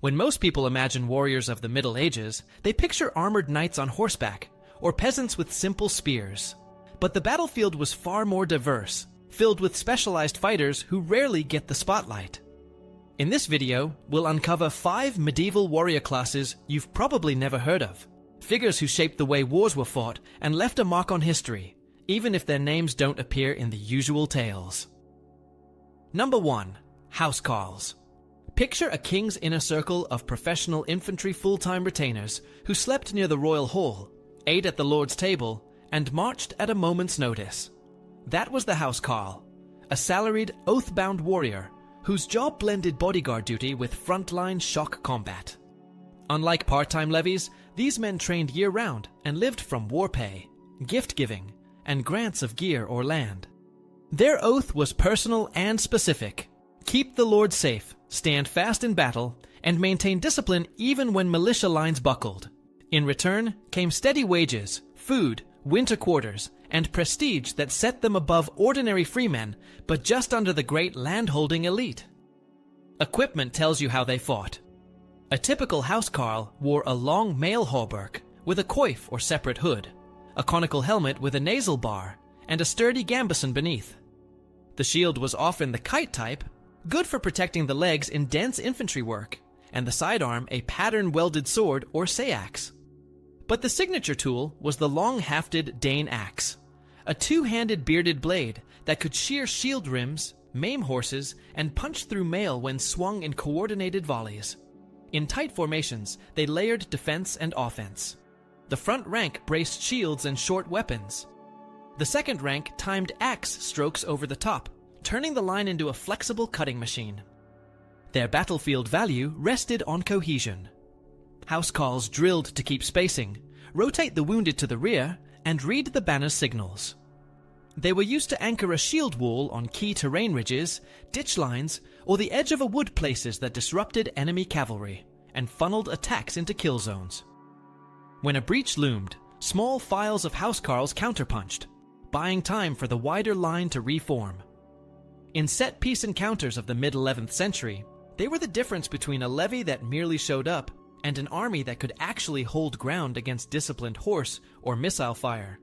When most people imagine warriors of the Middle Ages, they picture armored knights on horseback, or peasants with simple spears. But the battlefield was far more diverse, filled with specialized fighters who rarely get the spotlight. In this video, we'll uncover 5 medieval warrior classes you've probably never heard of. Figures who shaped the way wars were fought and left a mark on history, even if their names don't appear in the usual tales. Number 1. Housecarls. Picture a king's inner circle of professional infantry full-time retainers who slept near the royal hall, ate at the lord's table, and marched at a moment's notice. That was the housecarl, a salaried, oath-bound warrior whose job blended bodyguard duty with frontline shock combat. Unlike part-time levies, these men trained year-round and lived from war pay, gift-giving, and grants of gear or land. Their oath was personal and specific: keep the Lord safe, stand fast in battle, and maintain discipline even when militia lines buckled. In return came steady wages, food, winter quarters, and prestige that set them above ordinary freemen, but just under the great landholding elite. Equipment tells you how they fought. A typical housecarl wore a long mail hauberk with a coif or separate hood, a conical helmet with a nasal bar, and a sturdy gambeson beneath. The shield was often the kite type, good for protecting the legs in dense infantry work, and the sidearm a pattern-welded sword or sayax. But the signature tool was the long-hafted Dane axe, a two-handed bearded blade that could shear shield rims, maim horses, and punch through mail when swung in coordinated volleys. In tight formations, they layered defense and offense. The front rank braced shields and short weapons. The second rank timed axe strokes over the top, turning the line into a flexible cutting machine. Their battlefield value rested on cohesion. Housecarls drilled to keep spacing, rotate the wounded to the rear, and read the banner's signals. They were used to anchor a shield wall on key terrain ridges, ditch lines, or the edge of a wood places that disrupted enemy cavalry, and funneled attacks into kill zones. When a breach loomed, small files of housecarls counterpunched, buying time for the wider line to reform. In set-piece encounters of the mid-11th century, they were the difference between a levy that merely showed up and an army that could actually hold ground against disciplined horse or missile fire.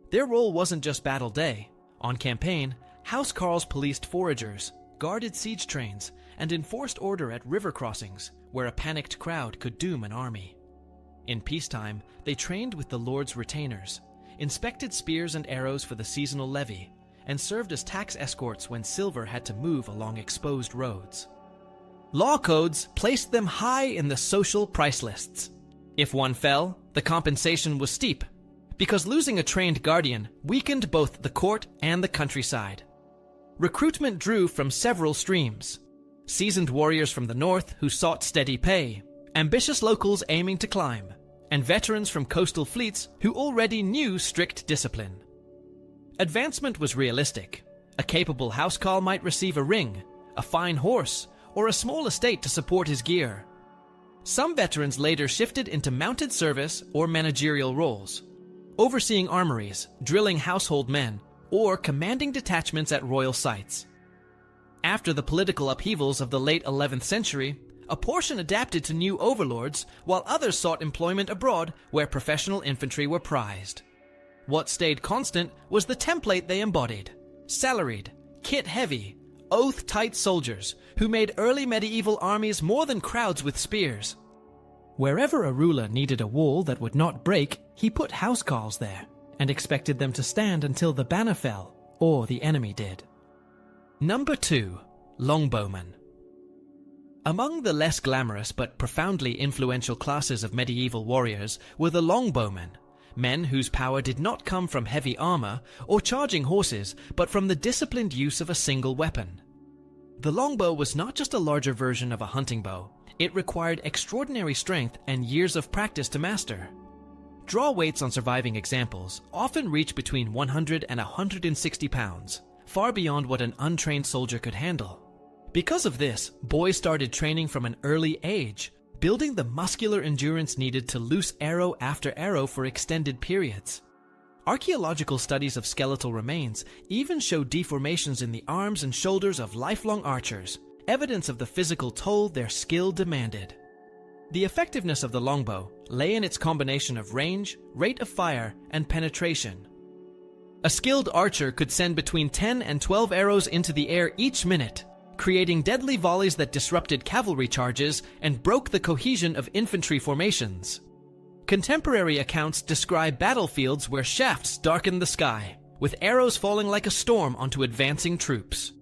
Their role wasn't just battle day. On campaign, housecarls policed foragers, guarded siege trains, and enforced order at river crossings, where a panicked crowd could doom an army. In peacetime, they trained with the lord's retainers, inspected spears and arrows for the seasonal levy, and served as tax escorts when silver had to move along exposed roads. Law codes placed them high in the social price lists. If one fell, the compensation was steep, because losing a trained guardian weakened both the court and the countryside. Recruitment drew from several streams: seasoned warriors from the north who sought steady pay, ambitious locals aiming to climb, and veterans from coastal fleets who already knew strict discipline. Advancement was realistic. A capable housecarl might receive a ring, a fine horse, or a small estate to support his gear. Some veterans later shifted into mounted service or managerial roles, overseeing armories, drilling household men, or commanding detachments at royal sites. After the political upheavals of the late 11th century, a portion adapted to new overlords, while others sought employment abroad where professional infantry were prized. What stayed constant was the template they embodied: salaried, kit-heavy, oath-tight soldiers who made early medieval armies more than crowds with spears. Wherever a ruler needed a wall that would not break, he put housecarls there, and expected them to stand until the banner fell, or the enemy did. Number 2. Longbowmen. Among the less glamorous but profoundly influential classes of medieval warriors were the longbowmen, men whose power did not come from heavy armor or charging horses, but from the disciplined use of a single weapon. The longbow was not just a larger version of a hunting bow. It required extraordinary strength and years of practice to master. Draw weights on surviving examples often reach between 100 and 160 pounds, far beyond what an untrained soldier could handle. Because of this, boys started training from an early age, building the muscular endurance needed to loose arrow after arrow for extended periods. Archaeological studies of skeletal remains even show deformations in the arms and shoulders of lifelong archers, evidence of the physical toll their skill demanded. The effectiveness of the longbow lay in its combination of range, rate of fire, and penetration. A skilled archer could send between 10 and 12 arrows into the air each minute, creating deadly volleys that disrupted cavalry charges and broke the cohesion of infantry formations. Contemporary accounts describe battlefields where shafts darkened the sky, with arrows falling like a storm onto advancing troops.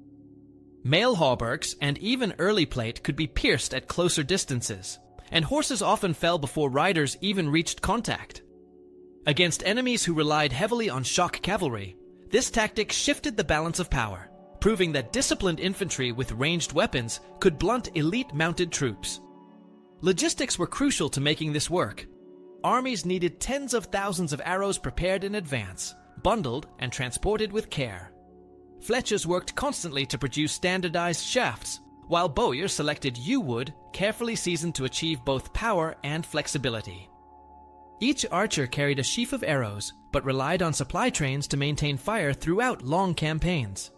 Mail hauberks and even early plate could be pierced at closer distances, and horses often fell before riders even reached contact. Against enemies who relied heavily on shock cavalry, this tactic shifted the balance of power, proving that disciplined infantry with ranged weapons could blunt elite mounted troops. Logistics were crucial to making this work. Armies needed tens of thousands of arrows prepared in advance, bundled and transported with care. Fletchers worked constantly to produce standardized shafts, while bowyers selected yew wood, carefully seasoned to achieve both power and flexibility. Each archer carried a sheaf of arrows, but relied on supply trains to maintain fire throughout long campaigns.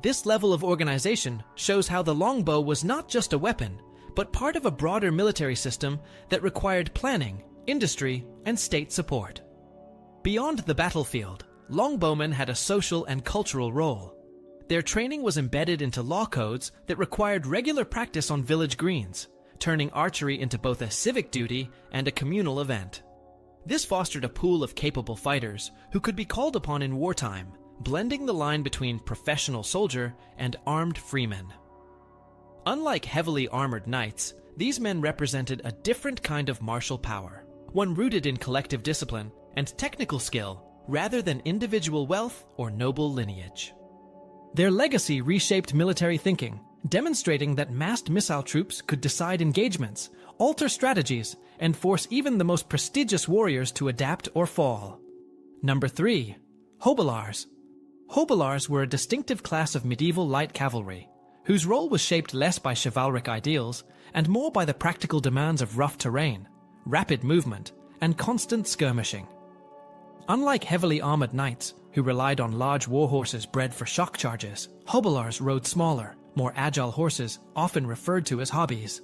This level of organization shows how the longbow was not just a weapon, but part of a broader military system that required planning, industry, and state support. Beyond the battlefield, longbowmen had a social and cultural role. Their training was embedded into law codes that required regular practice on village greens, turning archery into both a civic duty and a communal event. This fostered a pool of capable fighters who could be called upon in wartime, blending the line between professional soldier and armed freeman. Unlike heavily armored knights, these men represented a different kind of martial power, one rooted in collective discipline and technical skill rather than individual wealth or noble lineage. Their legacy reshaped military thinking, demonstrating that massed missile troops could decide engagements, alter strategies, and force even the most prestigious warriors to adapt or fall. Number 3. Hobelars. Hobelars were a distinctive class of medieval light cavalry, whose role was shaped less by chivalric ideals and more by the practical demands of rough terrain, rapid movement, and constant skirmishing. Unlike heavily armored knights, who relied on large warhorses bred for shock charges, Hobelars rode smaller, more agile horses, often referred to as hobbies.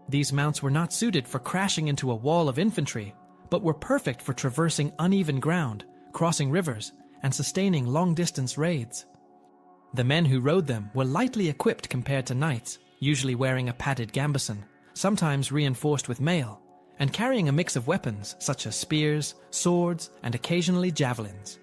These mounts were not suited for crashing into a wall of infantry, but were perfect for traversing uneven ground, crossing rivers, and sustaining long-distance raids. The men who rode them were lightly equipped compared to knights, usually wearing a padded gambeson, sometimes reinforced with mail, and carrying a mix of weapons such as spears, swords, and occasionally javelins.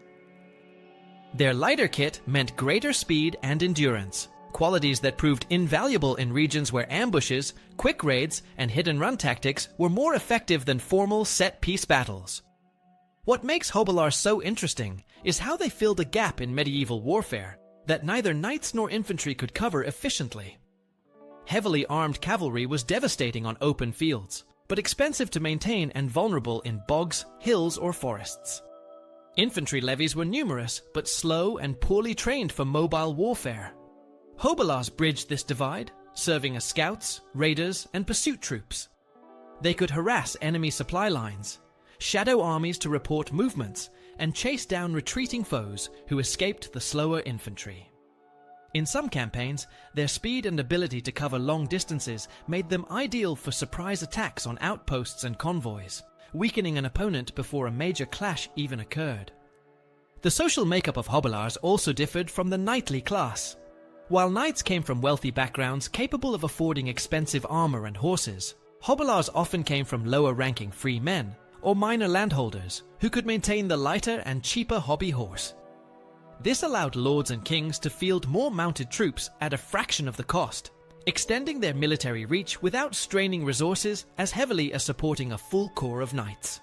Their lighter kit meant greater speed and endurance, qualities that proved invaluable in regions where ambushes, quick raids, and hit-and-run tactics were more effective than formal set-piece battles. What makes Hobelars so interesting is how they filled a gap in medieval warfare that neither knights nor infantry could cover efficiently. Heavily armed cavalry was devastating on open fields, but expensive to maintain and vulnerable in bogs, hills, or forests. Infantry levies were numerous, but slow and poorly trained for mobile warfare. Hobelars bridged this divide, serving as scouts, raiders, and pursuit troops. They could harass enemy supply lines, shadow armies to report movements, and chase down retreating foes who escaped the slower infantry. In some campaigns, their speed and ability to cover long distances made them ideal for surprise attacks on outposts and convoys, weakening an opponent before a major clash even occurred. The social makeup of Hobelars also differed from the knightly class. While knights came from wealthy backgrounds capable of affording expensive armor and horses, Hobelars often came from lower-ranking free men or minor landholders who could maintain the lighter and cheaper hobby horse. This allowed lords and kings to field more mounted troops at a fraction of the cost, extending their military reach without straining resources as heavily as supporting a full corps of knights.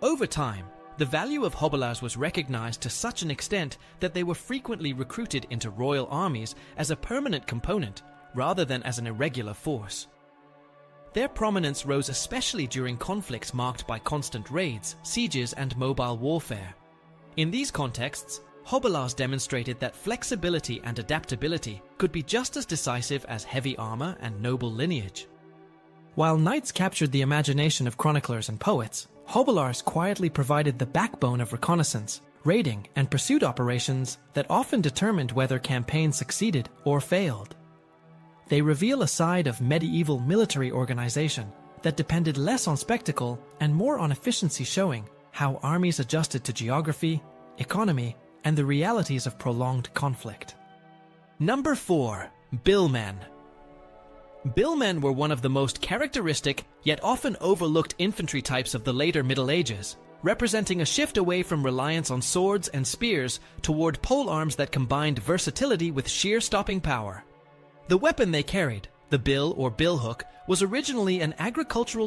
Over time, the value of Hobelars was recognized to such an extent that they were frequently recruited into royal armies as a permanent component rather than as an irregular force. Their prominence rose especially during conflicts marked by constant raids, sieges, and mobile warfare. In these contexts, Hobelars demonstrated that flexibility and adaptability could be just as decisive as heavy armor and noble lineage. While knights captured the imagination of chroniclers and poets, Hobelars quietly provided the backbone of reconnaissance, raiding, and pursuit operations that often determined whether campaigns succeeded or failed. They reveal a side of medieval military organization that depended less on spectacle and more on efficiency, showing how armies adjusted to geography, economy, and the realities of prolonged conflict. Number 4. Billmen. Billmen were one of the most characteristic, yet often overlooked infantry types of the later Middle Ages, representing a shift away from reliance on swords and spears toward polearms that combined versatility with sheer stopping power. The weapon they carried, the bill or billhook, was originally an agricultural